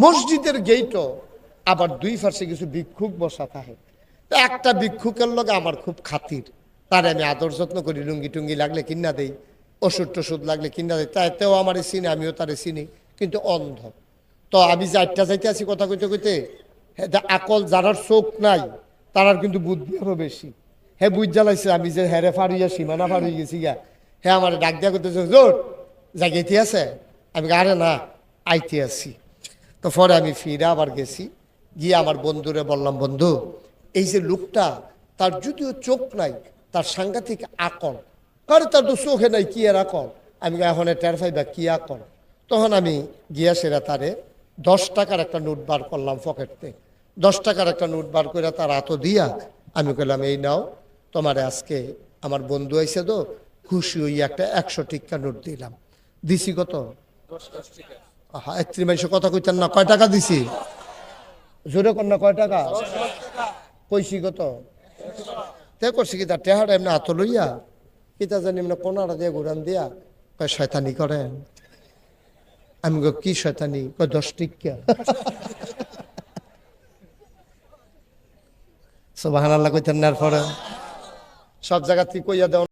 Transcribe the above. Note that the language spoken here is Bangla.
মসজিদের গেটও আবার দুই পাশে কিছু ভিক্ষুক বসা থাকে। একটা ভিক্ষুকের লগে আমার খুব খাতির, তার আমি আদর যত্ন করি, লুঙ্গি টুঙ্গি লাগলে কিনা দেই, ওষুধ টষুধ লাগলে কিনা দেয়, তাইতেও আমার চিনি, আমিও তারে চিনি, কিন্তু অন্ধ। তো আমি যে আটটা যাইতে আছি কথা কইতে কইতে, আকল যারার চোখ নাই তারার কিন্তু বুদ্ধি আরো বেশি। হ্যাঁ বুঝ জ্বালাইছে আমি যে হ্যারে ফাড়িয়া সীমানা ফাড়িয়ে গেছি গা। হ্যাঁ আমার ডাক দিয়া করতেছে, জোর জাগাইতে আছে। আমি আরে না, আইতে আছি। তো পরে আমি ফিরে আবার গেছি, গিয়ে আমার বন্ধুরে বললাম, বন্ধু এই যে লোকটা, তার যদিও চোখ নাই, তার সাংঘাতিক আকল। কারণ তার তো চোখে নাই, কি আর আকল? আমি এখন টের পাইবা কি আকল। তখন আমি গিয়া সেরা তারে 10 টাকার একটা নোট বার করলাম পকেটতে। 10 টাকার একটা নোট বার করে তার হাতও দিয়া আমি কইলাম, এই নাও, তোমারে আজকে আমার বন্ধু আইসে তো, খুশি হই একটা 100 টিক্কা নোট দিলাম। দিছি কত? হ্যাঁ, 31 মাসে কথা কইতেন না, কয় টাকা দিছি? জোরে কর না, কয় টাকা কইছি? কত তে করছি কি, তার টেহাটা এমনি হাত লইয়া কিতা জানি এমনি কোনাটা দিয়ে ঘুরান দিয়া কয়, শয়তানি করেন? আমি কই, কি শয়তানি? কয় 10 টিক্কা। সুবহানাল্লাহ কইতেন না? পরে সব জায়গা থেকে কইয়া দেওয়া